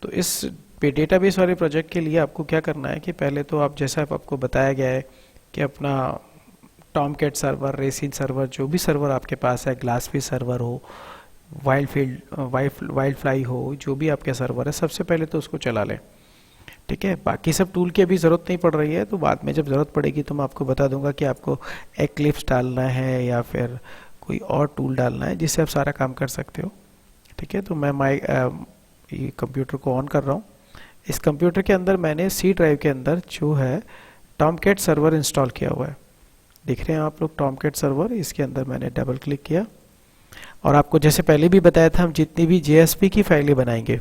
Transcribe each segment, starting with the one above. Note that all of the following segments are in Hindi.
तो इस डेटाबेस वाले प्रोजेक्ट के लिए आपको क्या करना है कि पहले तो आप, जैसा आपको बताया गया है कि अपना टॉमकैट सर्वर, रेसिन सर्वर, जो भी सर्वर आपके पास है, ग्लासफिश सर्वर हो, वाइल्ड फ्लाई हो, जो भी आपके सर्वर है, सबसे पहले तो उसको चला लें। ठीक है, बाकी सब टूल की अभी ज़रूरत नहीं पड़ रही है, तो बाद में जब ज़रूरत पड़ेगी तो मैं आपको बता दूंगा कि आपको एक्लिप्स डालना है या फिर कोई और टूल डालना है जिससे आप सारा काम कर सकते हो। ठीक है, तो मैं ये कंप्यूटर को ऑन कर रहा हूँ। इस कंप्यूटर के अंदर मैंने सी ड्राइव के अंदर जो है टॉमकैट सर्वर इंस्टॉल किया हुआ है। देख रहे हैं आप लोग टॉमकैट सर्वर, इसके अंदर मैंने डबल क्लिक किया और आपको जैसे पहले भी बताया था, हम जितनी भी JSP की फाइलें बनाएंगे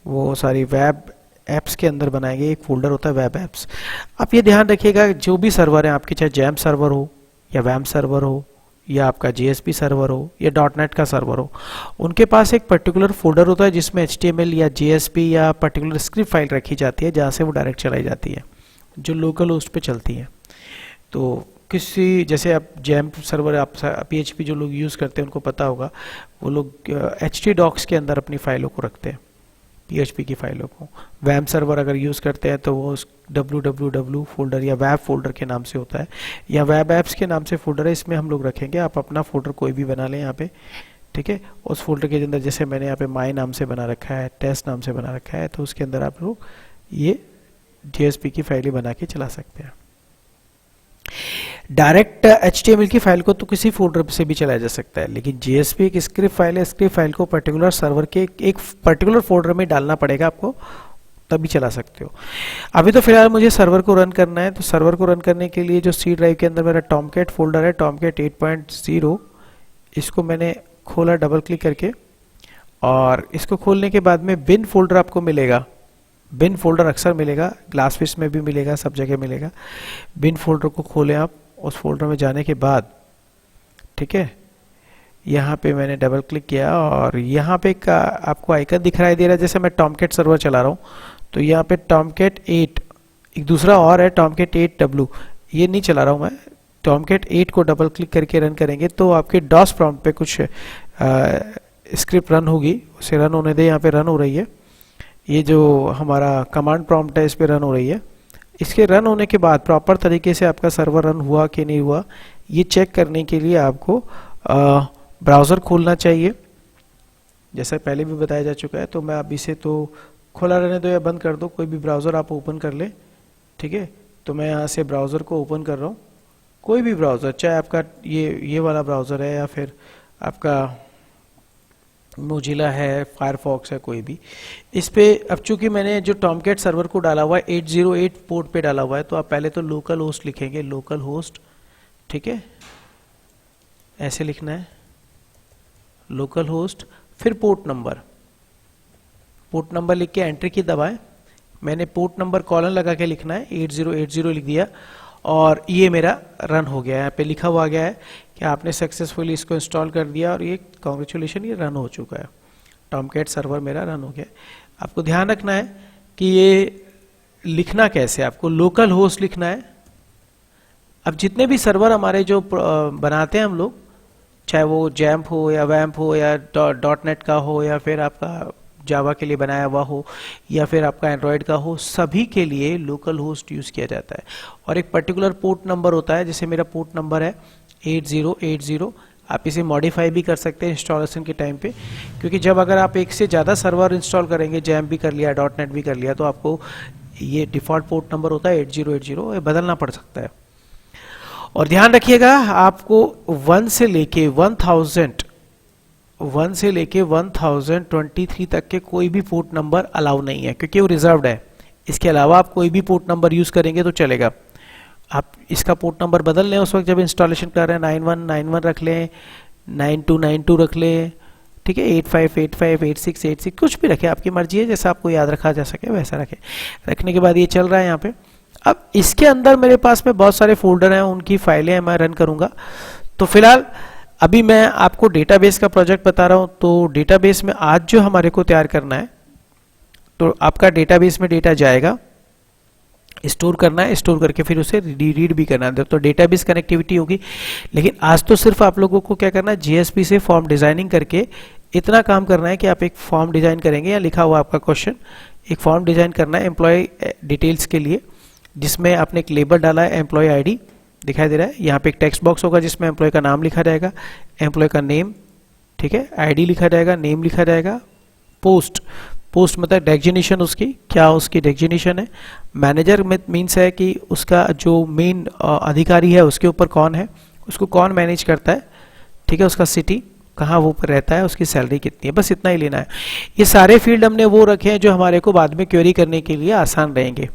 वो सारी वेब एप्स के अंदर बनाएंगे। एक फोल्डर होता है वेब एप्स। आप ये ध्यान रखिएगा, जो भी सर्वर है आपके, चाहे जैम सर्वर हो या वैम सर्वर हो या आपका JSP सर्वर हो या .NET का सर्वर हो, उनके पास एक पर्टिकुलर फोल्डर होता है जिसमें HTML या JSP या पर्टिकुलर स्क्रिप्ट फाइल रखी जाती है जहाँ से वो डायरेक्ट चलाई जाती है, जो लोकल होस्ट पे चलती है। तो किसी, जैसे आप जैम सर्वर, आप PHP जो लोग यूज़ करते हैं उनको पता होगा, वो लोग htdocs के अंदर अपनी फाइलों को रखते हैं, PHP की फाइलों को। वैम सर्वर अगर यूज़ करते हैं तो वो www फोल्डर या वेब फोल्डर के नाम से होता है, या वेब एप्स के नाम से फोल्डर है, इसमें हम लोग रखेंगे। आप अपना फोल्डर कोई भी बना लें यहाँ पे। ठीक है, उस फोल्डर के अंदर, जैसे मैंने यहाँ पे माई नाम से बना रखा है, टेस्ट नाम से बना रखा है, तो उसके अंदर आप लोग ये JSP की फाइलें बना के चला सकते हैं। डायरेक्ट HTML की फाइल को तो किसी फोल्डर से भी चलाया जा सकता है, लेकिन JSP एक स्क्रिप्ट फाइल है, स्क्रिप्ट फाइल को पर्टिकुलर सर्वर के एक पर्टिकुलर फोल्डर में डालना पड़ेगा आपको, तभी चला सकते हो। अभी तो फिलहाल मुझे सर्वर को रन करना है, तो सर्वर को रन करने के लिए जो सी ड्राइव के अंदर मेरा टॉमकैट फोल्डर है, टॉमकैट 8.0, इसको मैंने खोला डबल क्लिक करके, और इसको खोलने के बाद में बिन फोल्डर आपको मिलेगा। बिन फोल्डर अक्सर मिलेगा, ग्लासफिश में भी मिलेगा, सब जगह मिलेगा। बिन फोल्डर को खोलें आप। उस फोल्डर में जाने के बाद, ठीक है, यहाँ पे मैंने डबल क्लिक किया और यहाँ पे आपको आइकन दिखाई दे रहा है, जैसे मैं टॉमकैट सर्वर चला रहा हूँ, तो यहाँ पे टॉमकैट 8, एक दूसरा और है टॉमकैट 8W, ये नहीं चला रहा हूँ मैं। टॉमकैट 8 को डबल क्लिक करके रन करेंगे तो आपके डॉस प्रॉम्प्ट पे कुछ स्क्रिप्ट रन होगी, उसे रन होने दे। यहाँ पे रन हो रही है, ये जो हमारा कमांड प्रॉम्प्ट है इस पे रन हो रही है। इसके रन होने के बाद प्रॉपर तरीके से आपका सर्वर रन हुआ कि नहीं हुआ, ये चेक करने के लिए आपको ब्राउज़र खोलना चाहिए, जैसा पहले भी बताया जा चुका है। तो मैं अब इसे तो खुला रहने दो या बंद कर दो, कोई भी ब्राउज़र आप ओपन कर ले। ठीक है, तो मैं यहाँ से ब्राउज़र को ओपन कर रहा हूँ, कोई भी ब्राउज़र, चाहे आपका ये वाला ब्राउज़र है या फिर आपका मोजिला है, फायरफॉक्स है, कोई भी। इस पे अब चूंकि मैंने जो टॉमकैट सर्वर को डाला हुआ है 808 पोर्ट पे डाला हुआ है, तो आप पहले तो लोकल होस्ट लिखेंगे, लोकल होस्ट। ठीक है, ऐसे लिखना है, लोकल होस्ट, फिर पोर्ट नंबर। पोर्ट नंबर लिख के एंटर की दबाएं। मैंने पोर्ट नंबर कॉलन लगा के लिखना है, 8080 लिख दिया और ये मेरा रन हो गया है। यहाँ पे लिखा हुआ गया है कि आपने सक्सेसफुली इसको इंस्टॉल कर दिया और ये कॉन्ग्रेचुलेशन, ये रन हो चुका है। टॉमकैट सर्वर मेरा रन हो गया। आपको ध्यान रखना है कि ये लिखना कैसे, आपको लोकल होस्ट लिखना है। अब जितने भी सर्वर हमारे जो बनाते हैं हम लोग, चाहे वो जैम्प हो या वैम्प हो या .NET का हो या फिर आपका जावा के लिए बनाया हुआ हो या फिर आपका एंड्रॉयड का हो, सभी के लिए लोकल होस्ट यूज़ किया जाता है और एक पर्टिकुलर पोर्ट नंबर होता है। जैसे मेरा पोर्ट नंबर है 8080, आप इसे मॉडिफाई भी कर सकते हैं इंस्टॉलेशन के टाइम पे, क्योंकि जब अगर आप एक से ज़्यादा सर्वर इंस्टॉल करेंगे, जैम भी कर लिया, .NET भी कर लिया, तो आपको ये डिफ़ॉल्ट पोर्ट नंबर होता है 8080, बदलना पड़ सकता है। और ध्यान रखिएगा, आपको 1 से लेके 1023 तक के कोई भी पोर्ट नंबर अलाउ नहीं है, क्योंकि वो रिजर्व्ड है। इसके अलावा आप कोई भी पोर्ट नंबर यूज़ करेंगे तो चलेगा। आप इसका पोर्ट नंबर बदल लें उस वक्त जब इंस्टॉलेशन कर रहे हैं, 9191 रख लें, 9292 रख लें, ठीक है, 8585, 8686, कुछ भी रखें, आपकी मर्जी है, जैसा आपको याद रखा जा सके वैसा रखें। रखने के बाद ये चल रहा है यहाँ पे। अब इसके अंदर मेरे पास में बहुत सारे फोल्डर हैं, उनकी फाइलें मैं रन करूँगा। तो फिलहाल अभी मैं आपको डेटाबेस का प्रोजेक्ट बता रहा हूँ। तो डेटाबेस में आज जो हमारे को तैयार करना है, तो आपका डेटाबेस में डेटा जाएगा, स्टोर करना है, स्टोर करके फिर उसे रीड भी करना है, तो डेटाबेस कनेक्टिविटी होगी। लेकिन आज तो सिर्फ आप लोगों को क्या करना है, JSP से फॉर्म डिजाइनिंग करके इतना काम करना है कि आप एक फॉर्म डिजाइन करेंगे, या लिखा हुआ आपका क्वेश्चन, एक फॉर्म डिजाइन करना है एम्प्लॉय डिटेल्स के लिए, जिसमें आपने एक लेबल डाला है एम्प्लॉय आईडी दिखाई दे रहा है, यहाँ पे एक टेक्स्ट बॉक्स होगा जिसमें एम्प्लॉय का नाम लिखा जाएगा, एम्प्लॉय का नेम, ठीक है, आईडी लिखा जाएगा, नेम लिखा जाएगा, पोस्ट, पोस्ट मतलब डेजिग्नेशन उसकी, क्या उसकी डेजिग्नेशन है, मैनेजर मीन्स है कि उसका जो मेन अधिकारी है उसके ऊपर कौन है, उसको कौन मैनेज करता है, ठीक है, उसका सिटी कहाँ वो पर रहता है, उसकी सैलरी कितनी है, बस इतना ही लेना है। ये सारे फील्ड हमने वो रखे हैं जो हमारे को बाद में क्वेरी करने के लिए आसान रहेंगे,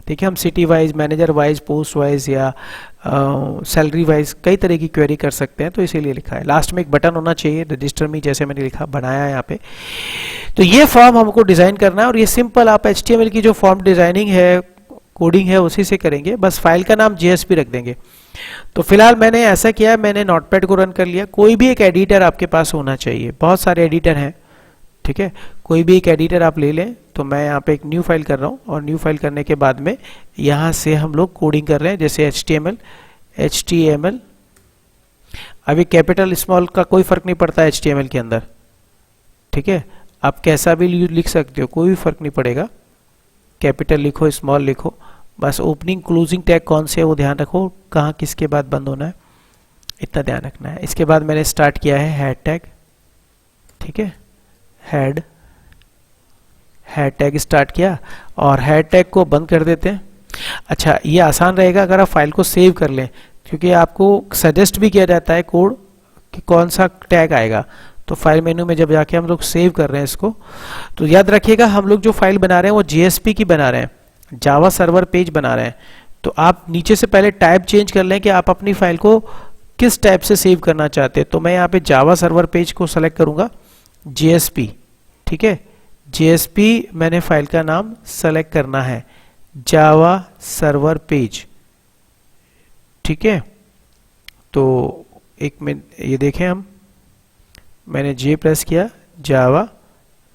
ठीक है। हम city wise, manager wise, post wise या सैलरी वाइज कई तरह की क्वेरी कर सकते हैं, तो इसीलिए लिखा है। लास्ट में एक बटन होना चाहिए रजिस्टर मी, जैसे मैंने लिखा बनाया है यहाँ पे। तो ये फॉर्म हमको डिजाइन करना है, और ये सिंपल आप HTML की जो फॉर्म डिजाइनिंग है, कोडिंग है, उसी से करेंगे। बस फाइल का नाम JSP रख देंगे। तो फिलहाल मैंने ऐसा किया है, मैंने नोटपैड को रन कर लिया। कोई भी एक एडिटर आपके पास होना चाहिए, बहुत सारे एडिटर हैं, ठीक है, कोई भी एक एडिटर आप ले लें। तो मैं यहाँ पे एक न्यू फाइल कर रहा हूँ, और न्यू फाइल करने के बाद में यहाँ से हम लोग कोडिंग कर रहे हैं, जैसे HTML। अभी कैपिटल स्मॉल का कोई फर्क नहीं पड़ता है HTML के अंदर, ठीक है, आप कैसा भी लिख सकते हो, कोई भी फर्क नहीं पड़ेगा, कैपिटल लिखो, स्मॉल लिखो, बस ओपनिंग क्लोजिंग टैग कौन से है वो ध्यान रखो, कहाँ किसके बाद बंद होना है, इतना ध्यान रखना है। इसके बाद मैंने स्टार्ट किया है हेड टैग, ठीक है, हेड टैग स्टार्ट किया, और हेड टैग को बंद कर देते हैं। अच्छा, ये आसान रहेगा अगर आप फाइल को सेव कर लें, क्योंकि आपको सजेस्ट भी किया जाता है कोड कि कौन सा टैग आएगा। तो फाइल मेनू में जब जाके हम लोग सेव कर रहे हैं इसको, तो याद रखिएगा हम लोग जो फाइल बना रहे हैं वो JSP की बना रहे हैं, जावा सर्वर पेज बना रहे हैं। तो आप नीचे से पहले टाइप चेंज कर लें कि आप अपनी फाइल को किस टाइप से सेव करना चाहते हैं। तो मैं यहाँ पे जावा सर्वर पेज को सेलेक्ट करूंगा, JSP, ठीक है, JSP मैंने फाइल का नाम सेलेक्ट करना है, जावा सर्वर पेज, ठीक है। तो एक मिनट, ये देखें हम, मैंने J प्रेस किया, जावा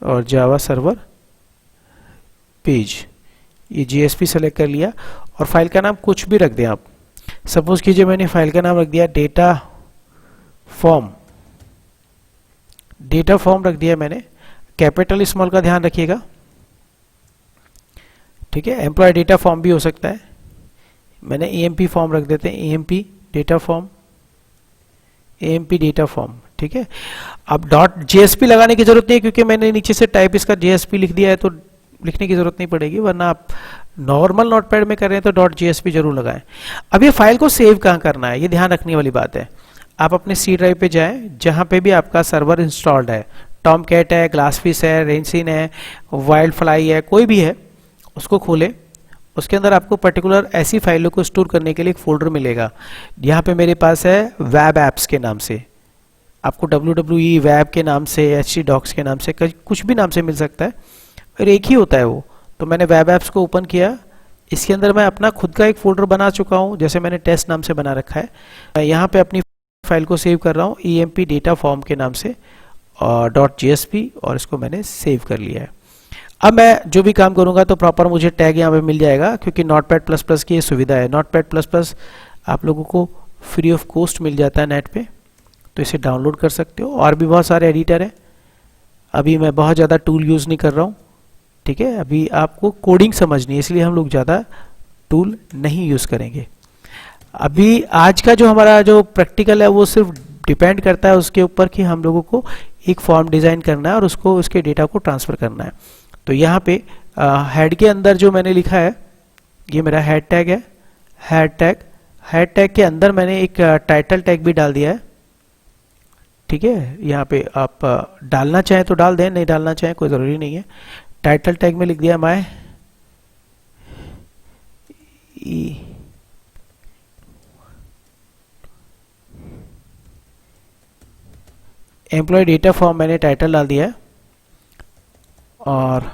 और जावा सर्वर पेज, ये JSP सेलेक्ट कर लिया। और फाइल का नाम कुछ भी रख दें आप, सपोज कीजिए मैंने फाइल का नाम रख दिया डेटा फॉर्म रख दिया मैंने, कैपिटल स्मॉल का ध्यान रखिएगा, ठीक है। एम्प्लॉय डेटा फॉर्म भी हो सकता है, मैंने AMP फॉर्म रख देते हैं, AMP डेटा फॉर्म, ठीक है। अब .JSP लगाने की जरूरत नहीं है, क्योंकि मैंने नीचे से टाइप इसका JSP लिख दिया है, तो लिखने की जरूरत नहीं पड़ेगी, वरना आप नॉर्मल नोटपैड में कर रहे हैं तो .JSP जरूर लगाएं। अब ये फाइल को सेव कहाँ करना है, ये ध्यान रखने वाली बात है। आप अपने C ड्राइव पे जाएं, जहाँ पे भी आपका सर्वर इंस्टॉल्ड है, टॉमकैट है, ग्लासफिश है, रेंसिन है, वाइल्ड फ्लाई है, कोई भी है, उसको खोलें। उसके अंदर आपको पर्टिकुलर ऐसी फाइलों को स्टोर करने के लिए एक फोल्डर मिलेगा। यहाँ पे मेरे पास है वेब एप्स के नाम से, आपको WWE वेब के नाम से, HTDocs के नाम से, कुछ भी नाम से मिल सकता है, और एक ही होता है वो। तो मैंने वेब एप्स को ओपन किया, इसके अंदर मैं अपना खुद का एक फोल्डर बना चुका हूँ, जैसे मैंने टेस्ट नाम से बना रखा है। मैं यहाँ पे अपनी फाइल को सेव कर रहा हूँ EMP डेटा फॉर्म के नाम से, और .JSP, और इसको मैंने सेव कर लिया है। अब मैं जो भी काम करूँगा तो प्रॉपर मुझे टैग यहाँ पे मिल जाएगा, क्योंकि नोटपैड++ की ये सुविधा है। नोटपैड++ आप लोगों को फ्री ऑफ कॉस्ट मिल जाता है नेट पे, तो इसे डाउनलोड कर सकते हो। और भी बहुत सारे एडिटर हैं, अभी मैं बहुत ज़्यादा टूल यूज़ नहीं कर रहा हूँ, ठीक है, अभी आपको कोडिंग समझनी है, इसलिए हम लोग ज़्यादा टूल नहीं यूज़ करेंगे। अभी आज का जो हमारा जो प्रैक्टिकल है वो सिर्फ डिपेंड करता है उसके ऊपर कि हम लोगों को एक फॉर्म डिज़ाइन करना है और उसको उसके डेटा को ट्रांसफ़र करना है। तो यहाँ पे हेड के अंदर जो मैंने लिखा है, ये मेरा हेड टैग है, हेड टैग के अंदर मैंने एक टाइटल टैग भी डाल दिया है, ठीक है। यहाँ पे आप डालना चाहें तो डाल दें, नहीं डालना चाहें कोई ज़रूरी नहीं है। टाइटल टैग में लिख दिया माय एम्प्लॉय डेटा फॉर्म, मैंने टाइटल डाल दिया है। और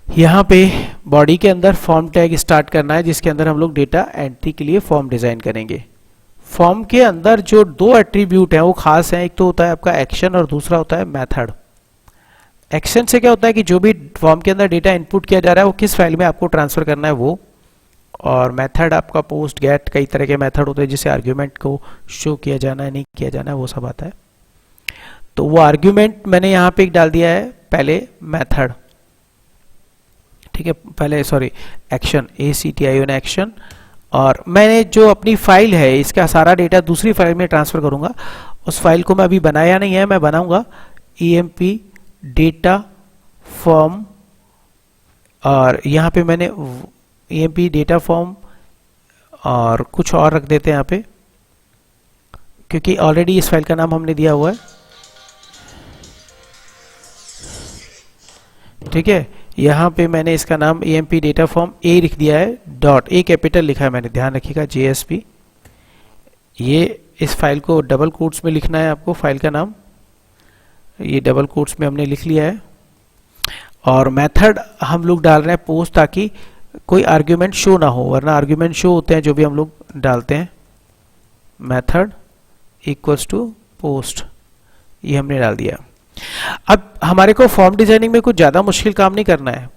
यहाँ पे बॉडी के अंदर फॉर्म टैग स्टार्ट करना है, जिसके अंदर हम लोग डेटा एंट्री के लिए फॉर्म डिज़ाइन करेंगे। फॉर्म के अंदर जो दो एट्रीब्यूट हैं वो खास हैं, एक तो होता है आपका एक्शन और दूसरा होता है मेथड। एक्शन से क्या होता है कि जो भी फॉर्म के अंदर डेटा इनपुट किया जा रहा है वो किस फाइल में आपको ट्रांसफर करना है वो, और मेथड आपका पोस्ट गेट, कई तरह के मेथड होते हैं जिससे आर्ग्यूमेंट को शो किया जाना है, नहीं किया जाना है, वो सब आता है। तो वो आर्ग्यूमेंट मैंने यहाँ पे एक डाल दिया है, पहले मेथड, ठीक है, पहले सॉरी एक्शन, ACTION एक्शन, और मैंने जो अपनी फाइल है इसका सारा डेटा दूसरी फाइल में ट्रांसफर करूंगा। उस फाइल को मैं अभी बनाया नहीं है, मैं बनाऊंगा EMP डेटा फॉर्म, और यहाँ पे मैंने EMP डेटा फॉर्म और कुछ और रख देते हैं यहाँ पे, क्योंकि ऑलरेडी इस फाइल का नाम हमने दिया हुआ है, ठीक है। यहाँ पे मैंने इसका नाम EMP डेटा फॉर्म A लिख दिया है, डॉट A कैपिटल लिखा है मैंने, ध्यान रखिएगा JSP। ये इस फाइल को डबल कोट्स में लिखना है आपको, फाइल का नाम ये डबल कोट्स में हमने लिख लिया है। और मेथड हम लोग डाल रहे हैं पोस्ट, ताकि कोई आर्ग्यूमेंट शो ना हो, वरना आर्ग्यूमेंट शो होते हैं जो भी हम लोग डालते हैं। मेथड इक्वल्स टू पोस्ट, ये हमने डाल दिया। अब हमारे को फॉर्म डिजाइनिंग में कुछ ज़्यादा मुश्किल काम नहीं करना है,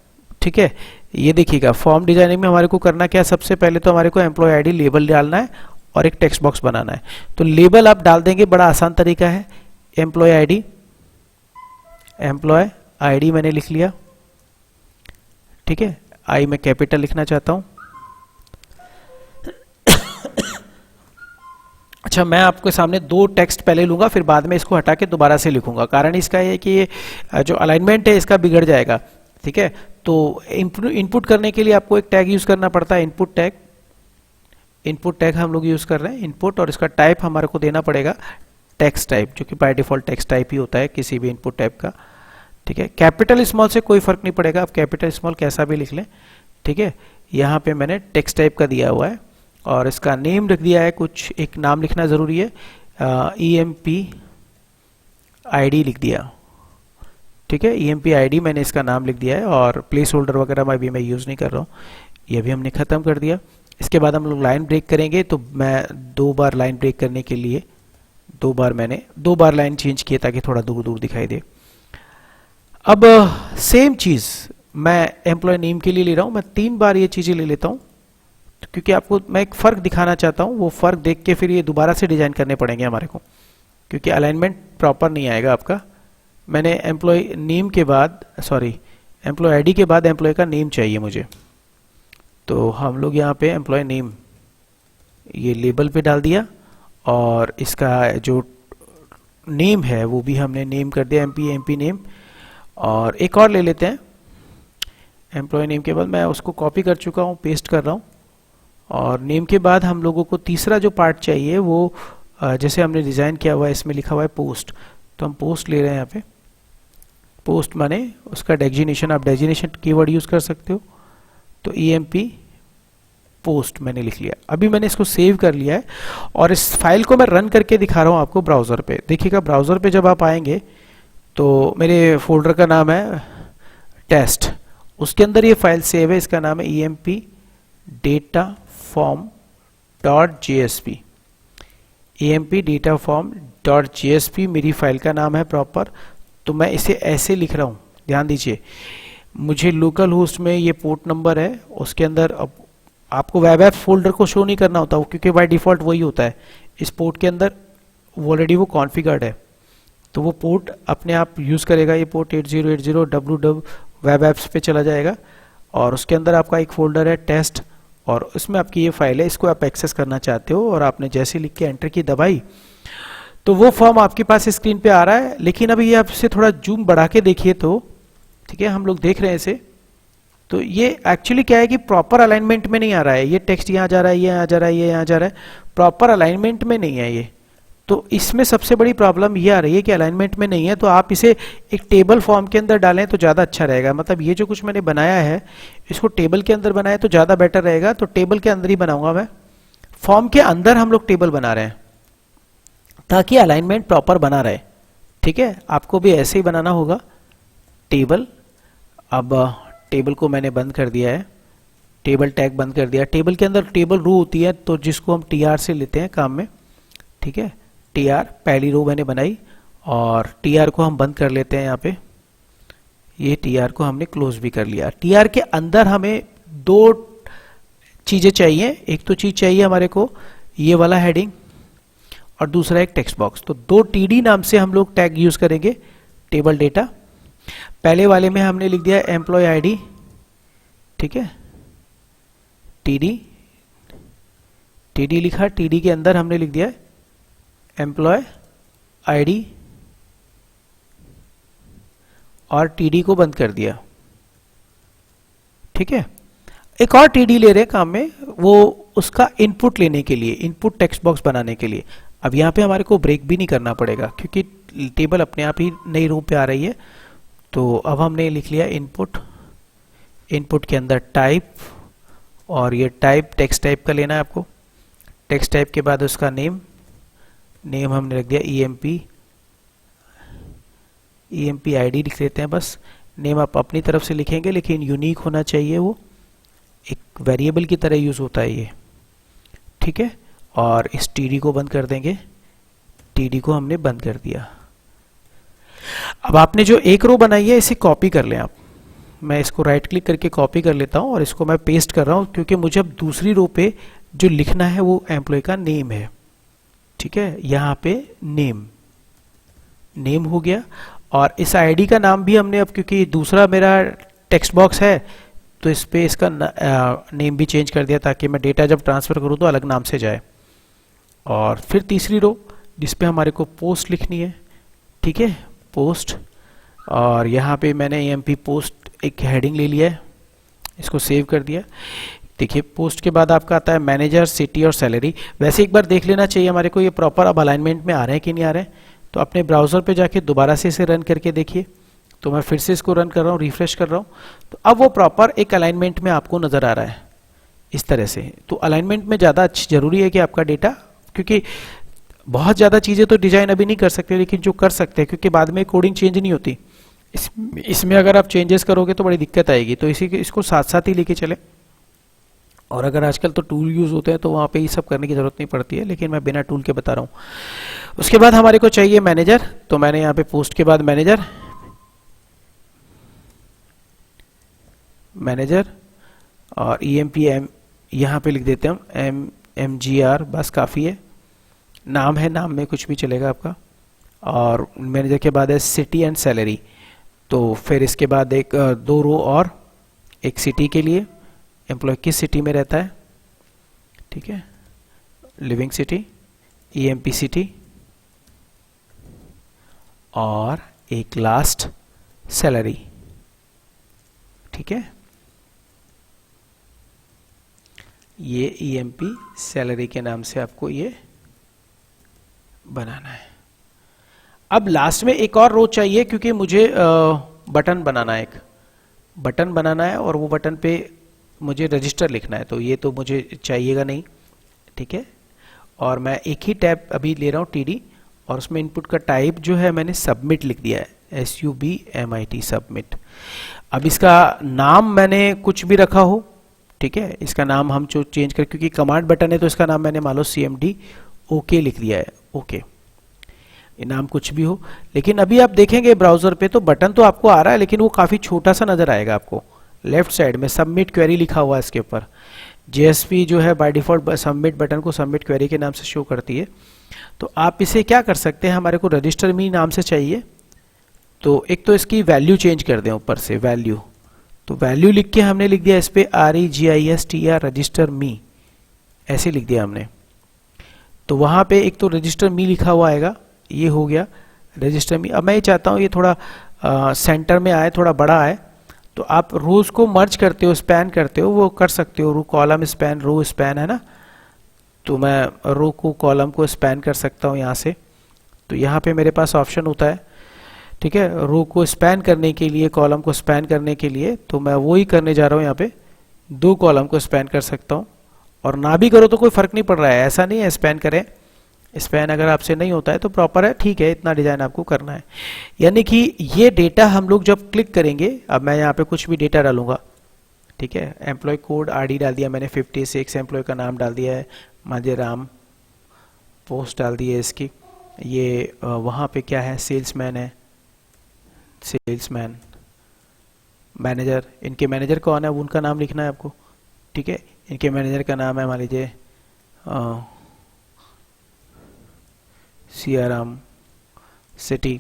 ठीक है। ये देखिएगा फॉर्म डिजाइनिंग में हमारे को करना क्या है, सबसे पहले तो हमारे को एम्प्लॉय आईडी लेबल डालना है और एक टेक्स्ट बॉक्स बनाना है। तो लेबल आप डाल देंगे, बड़ा आसान तरीका है, एम्प्लॉय आईडी मैंने लिख लिया, ठीक है। आई मैं कैपिटल लिखना चाहता हूं। अच्छा, मैं आपके सामने दो टेक्स्ट पहले लूंगा, फिर बाद में इसको हटा के दोबारा से लिखूंगा। कारण इसका ये है कि ये जो अलाइनमेंट है इसका बिगड़ जाएगा, ठीक है। तो इनपुट करने के लिए आपको एक टैग यूज करना पड़ता है, इनपुट टैग हम लोग यूज कर रहे हैं, इनपुट, और इसका टाइप हमारे को देना पड़ेगा टेक्स्ट टाइप, जो कि बाय डिफॉल्ट टेक्स्ट टाइप ही होता है किसी भी इनपुट टाइप का, ठीक है। कैपिटल स्मॉल से कोई फर्क नहीं पड़ेगा, आप कैपिटल स्मॉल कैसा भी लिख लें, ठीक है। यहाँ पे मैंने टेक्स्ट टाइप का दिया हुआ है और इसका नेम रख दिया है, कुछ एक नाम लिखना जरूरी है, EMP ID लिख दिया, ठीक है। EMP ID मैंने इसका नाम लिख दिया है, और प्लेस होल्डर वगैरह मैं भी यूज नहीं कर रहा हूँ, ये भी हमने खत्म कर दिया। इसके बाद हम लोग लाइन ब्रेक करेंगे, तो मैं 2 बार लाइन ब्रेक करने के लिए 2 बार लाइन चेंज किया ताकि थोड़ा दूर दूर दिखाई दे। अब सेम चीज मैं एम्प्लॉय नेम के लिए ले रहा हूं, मैं 3 बार ये चीजें ले लेता हूं, क्योंकि आपको मैं एक फर्क दिखाना चाहता हूं, वो फर्क देख के फिर ये दोबारा से डिजाइन करने पड़ेंगे हमारे को, क्योंकि अलाइनमेंट प्रॉपर नहीं आएगा आपका। मैंने एम्प्लॉय नेम के बाद, सॉरी एम्प्लॉय आईडी के बाद एम्प्लॉय का नेम चाहिए मुझे, तो हम लोग यहाँ पे एम्प्लॉय नेम ये लेबल पे डाल दिया, और इसका जो नेम है वो भी हमने नेम कर दिया MP नेम। और एक और ले लेते हैं, एम्प्लॉय नेम के बाद मैं उसको कॉपी कर चुका हूँ, पेस्ट कर रहा हूँ, और नेम के बाद हम लोगों को तीसरा जो पार्ट चाहिए वो जैसे हमने डिज़ाइन किया हुआ है, इसमें लिखा हुआ है पोस्ट, तो हम पोस्ट ले रहे हैं यहाँ पे। पोस्ट माने उसका डेजिग्नेशन, आप डेजिग्नेशन कीवर्ड यूज़ कर सकते हो, तो EMP पोस्ट मैंने लिख लिया। अभी मैंने इसको सेव कर लिया है और इस फाइल को मैं रन करके दिखा रहा हूँ आपको ब्राउज़र पे। देखिएगा ब्राउज़र पे जब आप आएंगे तो मेरे फोल्डर का नाम है टेस्ट, उसके अंदर ये फाइल सेव है, इसका नाम है EMP data form .jsp, EMP data form .jsp मेरी फाइल का नाम है प्रॉपर। तो मैं इसे ऐसे लिख रहा हूँ, ध्यान दीजिए, मुझे लोकल होस्ट में ये पोर्ट नंबर है, उसके अंदर अब आपको वेब ऐप फोल्डर को शो नहीं करना होता, क्योंकि बाय डिफॉल्ट वही होता है, इस पोर्ट के अंदर ऑलरेडी वो कॉन्फ़िगर्ड है, तो वो पोर्ट अपने आप यूज़ करेगा, ये पोर्ट 8080 www वेब ऐप्स पे चला जाएगा, और उसके अंदर आपका एक फोल्डर है टेस्ट, और उसमें आपकी ये फाइल है, इसको आप एक्सेस करना चाहते हो, और आपने जैसे लिख के एंटर की दबाई तो वो फॉर्म आपके पास स्क्रीन पे आ रहा है। लेकिन अभी ये आपसे थोड़ा जूम बढ़ा के देखिए तो, ठीक है, हम लोग देख रहे हैं इसे, तो ये एक्चुअली क्या है कि प्रॉपर अलाइनमेंट में नहीं आ रहा है, ये टेक्स्ट यहाँ जा रहा है, ये यहाँ जा रहा है, ये यहाँ जा रहा है, प्रॉपर अलाइनमेंट में नहीं है ये। तो इसमें सबसे बड़ी प्रॉब्लम ये आ रही है कि अलाइनमेंट में नहीं है, तो आप इसे एक टेबल फॉर्म के अंदर डालें तो ज़्यादा अच्छा रहेगा। मतलब ये जो कुछ मैंने बनाया है इसको टेबल के अंदर बनाए तो ज़्यादा बेटर रहेगा, तो टेबल के अंदर ही बनाऊंगा मैं। फॉर्म के अंदर हम लोग टेबल बना रहे हैं ताकि अलाइनमेंट प्रॉपर बना रहे, ठीक है। आपको भी ऐसे ही बनाना होगा टेबल। अब टेबल को मैंने बंद कर दिया है, टेबल टैग बंद कर दिया। टेबल के अंदर टेबल रो होती है, तो जिसको हम TR से लेते हैं काम में, ठीक है। TR पहली रो मैंने बनाई, और TR को हम बंद कर लेते हैं यहाँ पे, ये TR को हमने क्लोज भी कर लिया। TR के अंदर हमें 2 चीज़ें चाहिए, एक तो चीज़ चाहिए हमारे को ये वाला हेडिंग, और दूसरा एक टेक्स्ट बॉक्स। तो दो टीडी नाम से हम लोग टैग यूज करेंगे टेबल डेटा। पहले वाले में हमने लिख दिया एम्प्लॉय आईडी, ठीक है, टीडी, टीडी लिखा, टीडी के अंदर हमने लिख दिया एम्प्लॉय आईडी और टीडी को बंद कर दिया, ठीक है। एक और टीडी ले रहे हैं काम में, वो उसका इनपुट लेने के लिए, इनपुट टेक्स्ट बॉक्स बनाने के लिए। अब यहाँ पे हमारे को ब्रेक भी नहीं करना पड़ेगा क्योंकि टेबल अपने आप ही नई रो पे आ रही है। तो अब हमने लिख लिया इनपुट, इनपुट के अंदर टाइप, और ये टाइप टेक्स्ट टाइप का लेना है आपको। टेक्स्ट टाइप के बाद उसका नेम, नेम हमने रख दिया ईएमपी, ईएमपी आईडी लिख लेते हैं बस। नेम आप अपनी तरफ से लिखेंगे लेकिन यूनिक होना चाहिए, वो एक वेरिएबल की तरह यूज होता है ये, ठीक है। और इस टीडी को बंद कर देंगे, टीडी को हमने बंद कर दिया। अब आपने जो एक रो बनाई है इसे कॉपी कर लें आप। मैं इसको राइट क्लिक करके कॉपी कर लेता हूं और इसको मैं पेस्ट कर रहा हूं क्योंकि मुझे अब दूसरी रो पे जो लिखना है वो एम्प्लॉय का नेम है, ठीक है। यहाँ पे नेम, नेम हो गया। और इस आईडी का नाम भी हमने, अब क्योंकि दूसरा मेरा टेक्स्ट बॉक्स है तो इस पे इसका नेम भी चेंज कर दिया ताकि मैं डेटा जब ट्रांसफर करूं तो अलग नाम से जाए। और फिर तीसरी रो जिसपे हमारे को पोस्ट लिखनी है, ठीक है, पोस्ट। और यहाँ पे मैंने एमपी पोस्ट एक हेडिंग ले लिया है, इसको सेव कर दिया। देखिए पोस्ट के बाद आपका आता है मैनेजर, सिटी और सैलरी। वैसे एक बार देख लेना चाहिए हमारे को ये प्रॉपर अब अलाइनमेंट में आ रहे हैं कि नहीं आ रहे हैं। तो अपने ब्राउजर पे जाके दोबारा से इसे रन करके देखिए। तो मैं फिर से इसको रन कर रहा हूँ, रिफ्रेश कर रहा हूँ, तो अब वो प्रॉपर एक अलाइनमेंट में आपको नजर आ रहा है इस तरह से। तो अलाइनमेंट में ज़्यादा अच्छी जरूरी है कि आपका डेटा, क्योंकि बहुत ज़्यादा चीज़ें तो डिजाइन अभी नहीं कर सकते लेकिन जो कर सकते हैं, क्योंकि बाद में कोडिंग चेंज नहीं होती, इसमें अगर आप चेंजेस करोगे तो बड़ी दिक्कत आएगी। तो इसको साथ साथ ही लेके चले। और अगर आजकल तो टूल यूज होते हैं तो वहाँ पे ये सब करने की जरूरत नहीं पड़ती है, लेकिन मैं बिना टूल के बता रहा हूँ। उसके बाद हमारे को चाहिए मैनेजर, तो मैंने यहाँ पे पोस्ट के बाद मैनेजर, मैनेजर और EMP यहाँ पे लिख देते हैं MGR, बस काफ़ी है। नाम है, नाम में कुछ भी चलेगा आपका। और मैनेजर के बाद है सिटी एंड सैलरी। तो फिर इसके बाद एक दो रो और एक सिटी के लिए, एम्प्लॉय किस सिटी में रहता है, ठीक है, लिविंग सिटी, EMP सिटी, और एक लास्ट सैलरी, ठीक है। ये EMP सैलरी के नाम से आपको ये बनाना है। अब लास्ट में एक और रो चाहिए क्योंकि मुझे बटन बनाना है, एक बटन बनाना है और वो बटन पे मुझे रजिस्टर लिखना है, तो ये तो मुझे चाहिएगा नहीं, ठीक है। और मैं एक ही टैब अभी ले रहा हूँ TD, और उसमें इनपुट का टाइप जो है मैंने सबमिट लिख दिया है, SUBMIT सबमिट। अब इसका नाम मैंने कुछ भी रखा हो, ठीक है, इसका नाम हम जो चेंज कर, क्योंकि कमांड बटन है तो इसका नाम मैंने मान लो CMD OK लिख दिया है, OK। ये नाम कुछ भी हो, लेकिन अभी आप देखेंगे ब्राउजर पे तो बटन तो आपको आ रहा है लेकिन वो काफी छोटा सा नजर आएगा आपको। लेफ्ट साइड में सबमिट क्वेरी लिखा हुआ है इसके ऊपर। JSP जो है बाय डिफॉल्ट सबमिट बटन को सबमिट क्वेरी के नाम से शो करती है। तो आप इसे क्या कर सकते हैं, हमारे को रजिस्टर मी नाम से चाहिए, तो एक तो इसकी वैल्यू चेंज कर दें ऊपर से, वैल्यू, तो वैल्यू लिख के हमने लिख दिया इस पे REGISTR रजिस्टर मी, ऐसे लिख दिया हमने। तो वहां पे एक तो रजिस्टर मी लिखा हुआ आएगा, ये हो गया रजिस्टर मी। अब मैं ये चाहता हूँ ये थोड़ा सेंटर में आए, थोड़ा बड़ा आए, तो आप रोज को मर्ज करते हो, स्पैन करते हो, वो कर सकते हो, row column span, row span है ना, तो मैं रो को कॉलम को स्पैन कर सकता हूँ यहाँ से। तो यहाँ पे मेरे पास ऑप्शन होता है, ठीक है, रो को स्पैन करने के लिए, कॉलम को स्पैन करने के लिए, तो मैं वो ही करने जा रहा हूँ। यहाँ पे दो कॉलम को स्पैन कर सकता हूँ, और ना भी करो तो कोई फर्क नहीं पड़ रहा है, ऐसा नहीं है स्पैन करें, स्पैन अगर आपसे नहीं होता है तो प्रॉपर है, ठीक है, इतना डिजाइन आपको करना है। यानी कि ये डेटा हम लोग जब क्लिक करेंगे, अब मैं यहाँ पे कुछ भी डेटा डालूंगा, ठीक है, एम्प्लॉय कोड RD डाल दिया मैंने 56, एम्प्लॉय का नाम डाल दिया है माजेराम, पोस्ट डाल दी है इसकी, ये वहाँ पे क्या है, सेल्समैन है, सेल्समैन, मैनेजर, इनके मैनेजर कौन है उनका नाम लिखना है आपको, ठीक है। इनके मैनेजर का नाम है मान लीजिए सियाराम, सिटी,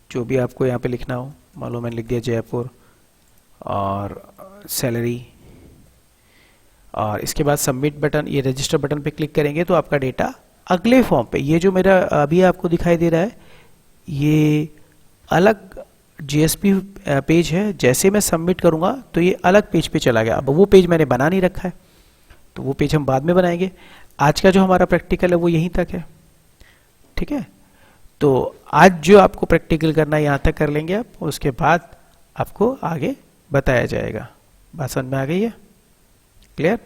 जो भी आपको यहाँ पे लिखना हो, मान लो मैंने लिख दिया जयपुर, और सैलरी, और इसके बाद सबमिट बटन, ये रजिस्टर बटन पे क्लिक करेंगे तो आपका डेटा अगले फॉर्म पे, ये जो मेरा अभी आपको दिखाई दे रहा है ये अलग जीएसपी पेज है, जैसे मैं सबमिट करूंगा तो ये अलग पेज पे चला गया। अब वो पेज मैंने बना नहीं रखा है तो वो पेज हम बाद में बनाएंगे। आज का जो हमारा प्रैक्टिकल है वो यहीं तक है, ठीक है। तो आज जो आपको प्रैक्टिकल करना है यहाँ तक कर लेंगे आप, उसके बाद आपको आगे बताया जाएगा। बात समझ में आ गई है? क्लियर?